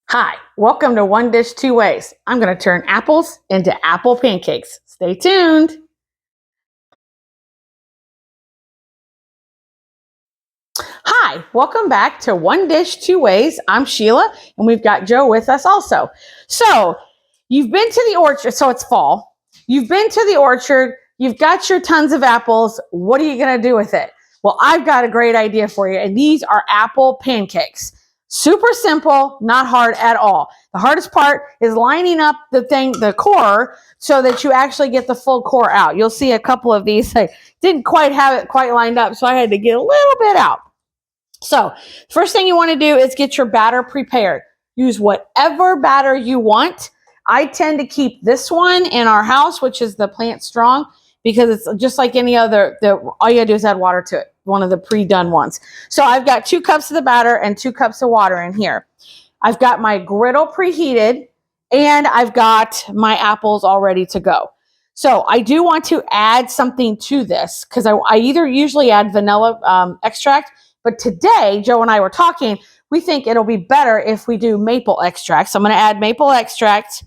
Hi, welcome to One Dish Two Ways. I'm going to turn apples into apple pancakes. Stay tuned. Hi, welcome back to One Dish Two Ways. I'm Sheila, and we've got Joe with us also. So, you've been to the orchard, so it's fall. You've been to the orchard, you've got your tons of apples. What are you going to do with it? Well, I've got a great idea for you, and these are apple pancakes. Super simple, not hard at all. The hardest part is lining up the core, so that you actually get the full core out. You'll see a couple of these. I didn't quite have it quite lined up, so I had to get a little bit out. So, first thing you want to do is get your batter prepared. Use whatever batter you want. I tend to keep this one in our house, which is the Plant Strong, because it's just like any other. All you gotta do is add water to it. One of the pre-done ones. So I've got 2 cups of the batter and 2 cups of water in here. I've got my griddle preheated, and I've got my apples all ready to go. So I do want to add something to this because I either usually add vanilla extract, but today Joe and I were talking. We think it'll be better if we do maple extract. So I'm going to add maple extract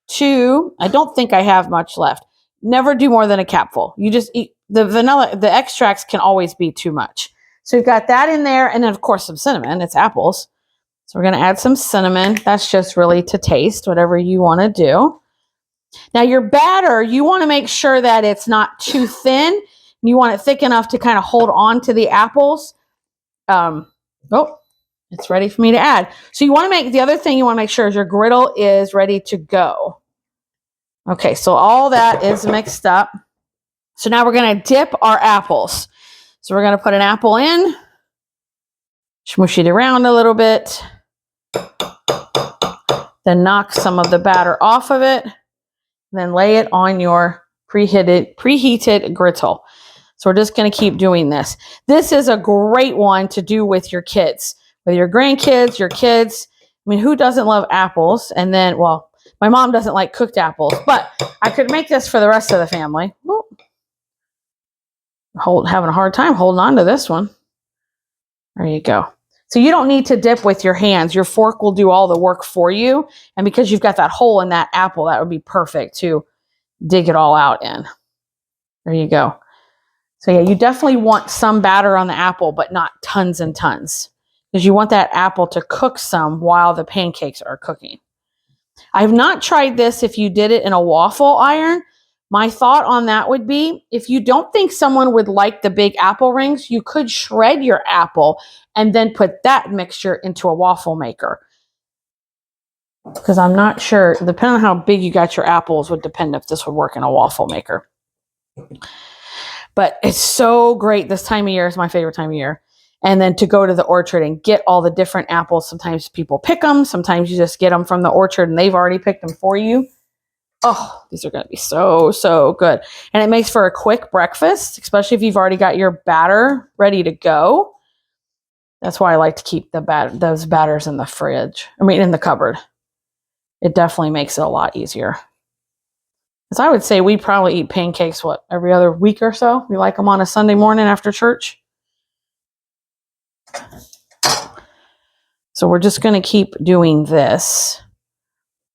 to. I don't think I have much left. Never do more than a capful. You just eat the vanilla. The extracts can always be too much. So we've got that in there, and then of course some cinnamon. It's apples. So we're going to add some cinnamon. That's just really to taste, whatever you want to do. Now your batter, you want to make sure that it's not too thin. You want it thick enough to kind of hold on to the apples. Oh, it's ready for me to add. So you want to make, the other thing you want to make sure is your griddle is ready to go. Okay, so all that is mixed up. So now we're going to dip our apples. So we're going to put an apple in, smush it around a little bit, then knock some of the batter off of it, then lay it on your preheated griddle. So we're just going to keep doing this. This is a great one to do with your kids, with your grandkids, your kids. I mean, who doesn't love apples? And then, well, my mom doesn't like cooked apples, but I could make this for the rest of the family. Having a hard time holding on to this one. There you go. So you don't need to dip with your hands. Your fork will do all the work for you. And because you've got that hole in that apple, that would be perfect to dig it all out in. There you go. So yeah, you definitely want some batter on the apple, but not tons and tons, because you want that apple to cook some while the pancakes are cooking. I've not tried this if you did it in a waffle iron. My thought on that would be, if you don't think someone would like the big apple rings, you could shred your apple and then put that mixture into a waffle maker. Because I'm not sure, depending on how big you got your apples would depend if this would work in a waffle maker. But it's so great. This time of year is my favorite time of year. And then to go to the orchard and get all the different apples. Sometimes people pick them. Sometimes you just get them from the orchard and they've already picked them for you. Oh, these are going to be so, so good. And it makes for a quick breakfast, especially if you've already got your batter ready to go. That's why I like to keep those batters in the fridge. In the cupboard. It definitely makes it a lot easier. Because I would say we probably eat pancakes, every other week or so? We like them on a Sunday morning after church. So we're just going to keep doing this.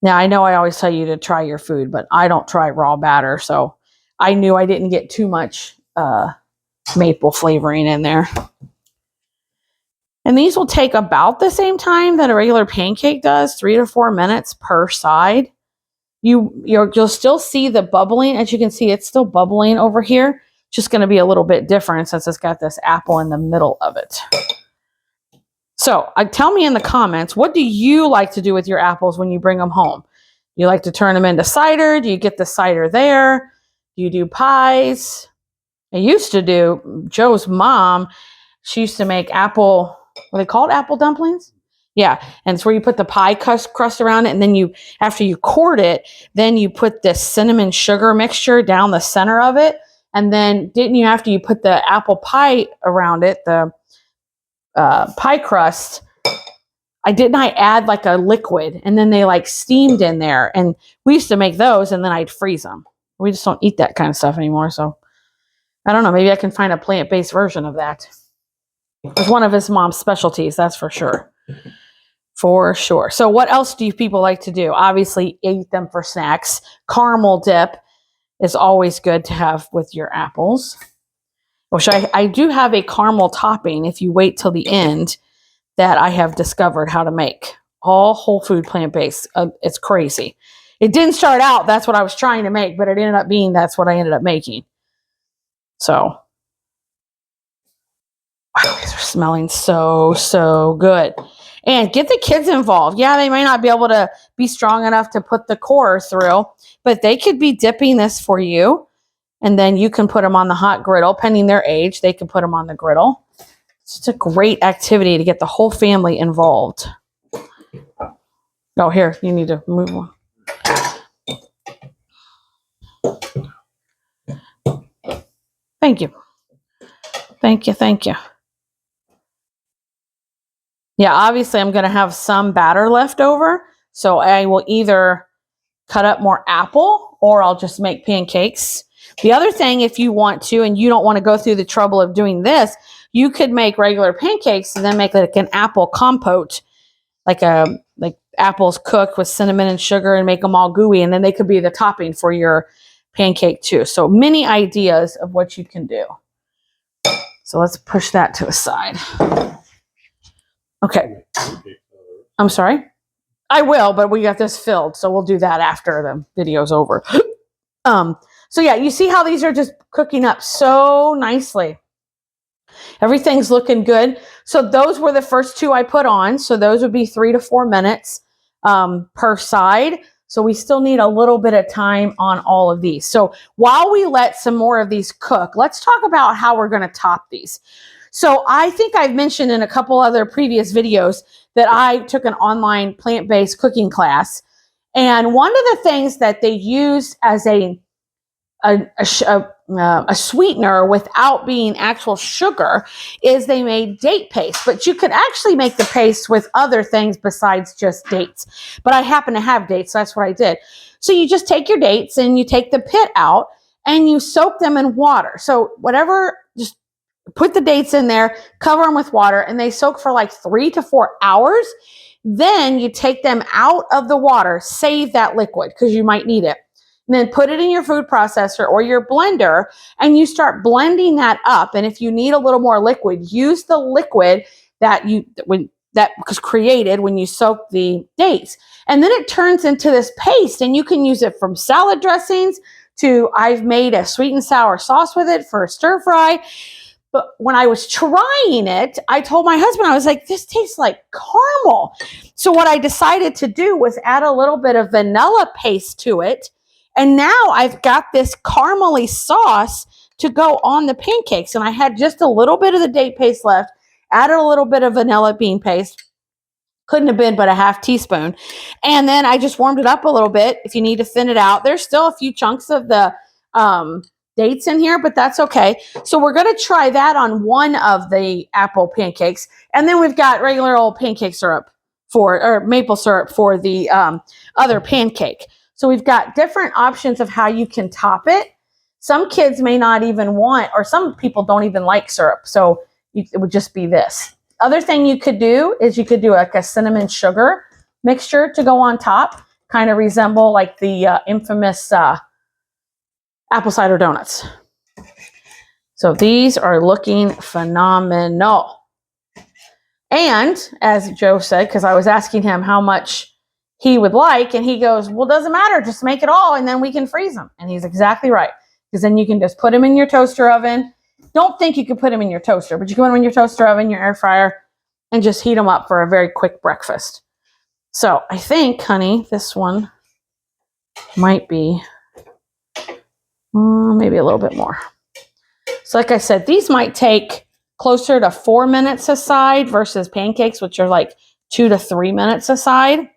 Now, I know I always tell you to try your food, but I don't try raw batter. So I knew I didn't get too much maple flavoring in there. And these will take about the same time that a regular pancake does, 3 to 4 minutes per side. You'll still see the bubbling. As you can see, it's still bubbling over here. It's just going to be a little bit different since it's got this apple in the middle of it. So tell me in the comments, what do you like to do with your apples when you bring them home? You like to turn them into cider? Do you get the cider there? Do you do pies? I used to do, Joe's mom, she used to make apple, what are they called? Apple dumplings? Yeah, and it's where you put the pie crust around it, and then after you cored it, then you put this cinnamon sugar mixture down the center of it, and then after you put the apple pie around it, the pie crust, I add like a liquid, and then they like steamed in there, and we used to make those, and then I'd freeze them. We just don't eat that kind of stuff anymore, so I don't know, maybe I can find a plant-based version of that. It's one of his mom's specialties, that's for sure. For sure. So what else do you people like to do? Obviously, eat them for snacks. Caramel dip is always good to have with your apples. Which I do have a caramel topping, if you wait till the end, that I have discovered how to make. All whole food plant-based. It's crazy. It didn't start out, that's what I was trying to make, but it ended up being that's what I ended up making. So, wow, these are smelling so good. And get the kids involved. Yeah, they might not be able to be strong enough to put the core through, but they could be dipping this for you. And then you can put them on the hot griddle, pending their age. They can put them on the griddle. It's just a great activity to get the whole family involved. Oh, here, you need to move one. Thank you. Thank you, thank you. Yeah, obviously I'm going to have some batter left over. So I will either cut up more apple or I'll just make pancakes. The other thing, if you want to, and you don't want to go through the trouble of doing this, you could make regular pancakes and then make like an apple compote, like apples cooked with cinnamon and sugar and make them all gooey. And then they could be the topping for your pancake too. So many ideas of what you can do. So let's push that to the side. Okay. I'm sorry. I will, but we got this filled, so we'll do that after the video's over. So yeah, you see how these are just cooking up so nicely. Everything's looking good. So those were the first two I put on. So those would be 3 to 4 minutes per side. So we still need a little bit of time on all of these. So while we let some more of these cook, let's talk about how we're going to top these. So I think I've mentioned in a couple other previous videos that I took an online plant-based cooking class. And one of the things that they used as a sweetener without being actual sugar is they made date paste. But you could actually make the paste with other things besides just dates. But I happen to have dates, so that's what I did. So you just take your dates and you take the pit out and you soak them in water. So whatever, just put the dates in there, cover them with water, and they soak for like 3 to 4 hours. Then you take them out of the water, save that liquid because you might need it. And then put it in your food processor or your blender and you start blending that up. And if you need a little more liquid, use the liquid that was created when you soak the dates. And then it turns into this paste and you can use it from salad dressings to I've made a sweet and sour sauce with it for a stir fry. But when I was trying it, I told my husband, I was like, this tastes like caramel. So what I decided to do was add a little bit of vanilla paste to it. And now I've got this caramely sauce to go on the pancakes. And I had just a little bit of the date paste left, added a little bit of vanilla bean paste. Couldn't have been but a half teaspoon. And then I just warmed it up a little bit. If you need to thin it out, there's still a few chunks of the dates in here, but that's okay. So we're going to try that on one of the apple pancakes. And then we've got regular old pancake syrup or maple syrup for the other pancake. So we've got different options of how you can top it. Some kids may not even want, or some people don't even like syrup. So it would just be this. Other thing you could do is you could do like a cinnamon sugar mixture to go on top, kind of resemble like the infamous apple cider donuts. So these are looking phenomenal. And as Joe said, because I was asking him how much he would like, and he goes, well, doesn't matter, just make it all and then we can freeze them. And he's exactly right, because then you can just put them in your toaster oven. Don't think you could put them in your toaster, but you can put them in your toaster oven, your air fryer, and just heat them up for a very quick breakfast. So I think, honey, this one might be maybe a little bit more. So like I said, these might take closer to 4 minutes a side versus pancakes, which are like 2 to 3 minutes a side.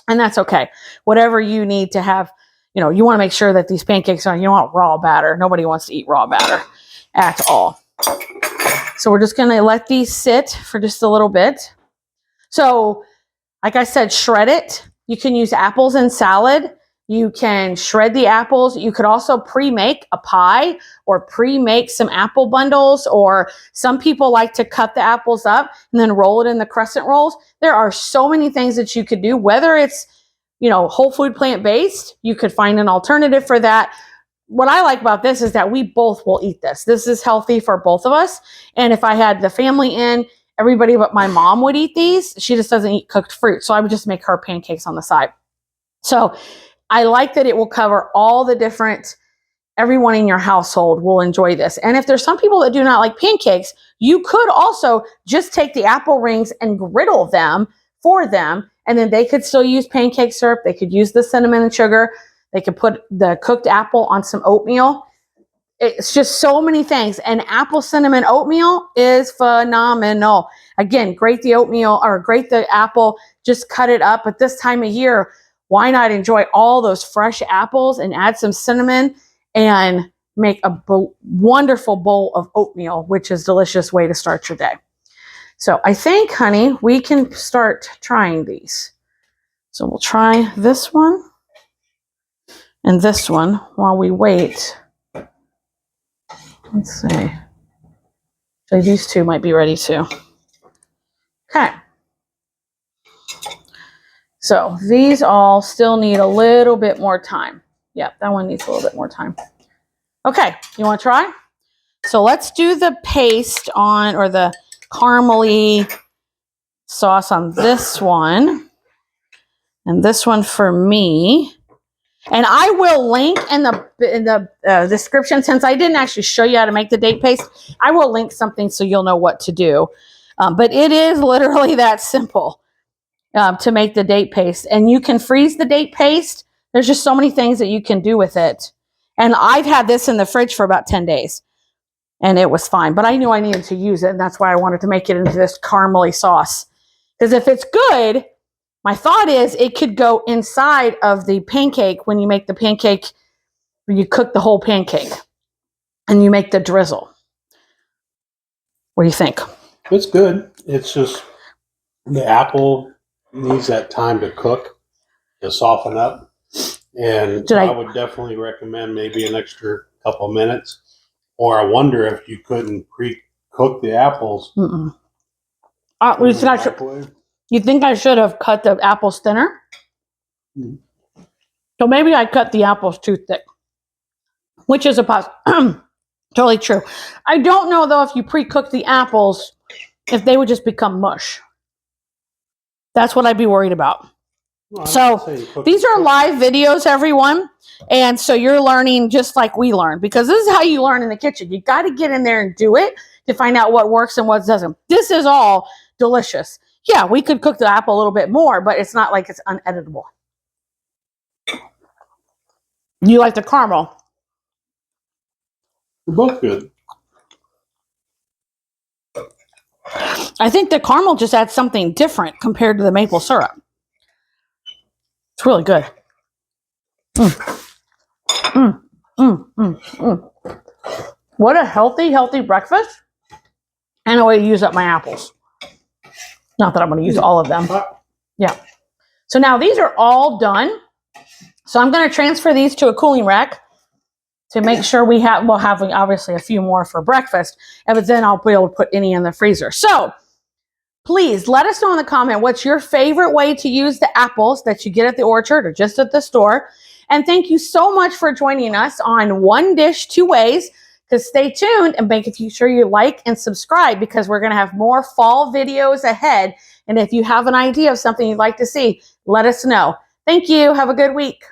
And that's okay. Whatever you need to have, you want to make sure that these pancakes you don't want raw batter. Nobody wants to eat raw batter at all. So we're just going to let these sit for just a little bit. So like I said, shred it. You can use apples in salad. You can shred the apples. You could also pre-make a pie or pre-make some apple bundles, or some people like to cut the apples up and then roll it in the crescent rolls. There are so many things that you could do, whether it's, you know, whole food plant-based. You could find an alternative for that. What I like about this is that we both will eat this. This is healthy for both of us. And if I had the family in, everybody but my mom would eat these. She just doesn't eat cooked fruit. So I would just make her pancakes on the side. So I like that it will cover all the different, everyone in your household will enjoy this. And if there's some people that do not like pancakes, you could also just take the apple rings and griddle them for them. And then they could still use pancake syrup. They could use the cinnamon and sugar. They could put the cooked apple on some oatmeal. It's just so many things. And apple cinnamon oatmeal is phenomenal. Again, grate the oatmeal or grate the apple, just cut it up. At this time of year, why not enjoy all those fresh apples and add some cinnamon and make a wonderful bowl of oatmeal, which is a delicious way to start your day. So I think, honey, we can start trying these. So we'll try this one and this one while we wait. Let's see. So these two might be ready too. Okay. So these all still need a little bit more time. Yep, that one needs a little bit more time. Okay, you want to try? So let's do the paste on, or the caramely sauce on this one. And this one for me. And I will link in the description, since I didn't actually show you how to make the date paste, I will link something so you'll know what to do. But it is literally that simple. To make the date paste, and you can freeze the date paste. There's just so many things that you can do with it. And I've had this in the fridge for about 10 days and it was fine, but I knew I needed to use it. And that's why I wanted to make it into this caramely sauce. Because if it's good, my thought is it could go inside of the pancake when you make the pancake, when you cook the whole pancake and you make the drizzle. What do you think? It's good. It's just the apple needs that time to cook, to soften up. And I would definitely recommend maybe an extra couple minutes. Or I wonder if you couldn't pre-cook the apples. You think I should have cut the apples thinner? Mm-hmm. So maybe I cut the apples too thick, which is totally true. I don't know, though, if you pre-cook the apples, if they would just become mush. That's what I'd be worried about. Well, so these are live videos, everyone. And so you're learning just like we learn, because this is how you learn in the kitchen. You got to get in there and do it to find out what works and what doesn't. This is all delicious. Yeah, we could cook the apple a little bit more, but it's not like it's uneditable. You like the caramel? They're both good. I think the caramel just adds something different compared to the maple syrup. It's really good. What a healthy breakfast. And a way to use up my apples. Not that I'm going to use all of them. Yeah. So now these are all done. So I'm going to transfer these to a cooling rack to make sure we'll have obviously a few more for breakfast. But then I'll be able to put any in the freezer. So please let us know in the comment what's your favorite way to use the apples that you get at the orchard or just at the store. And thank you so much for joining us on One Dish, Two Ways. Because stay tuned and make sure you like and subscribe, because we're going to have more fall videos ahead. And if you have an idea of something you'd like to see, let us know. Thank you. Have a good week.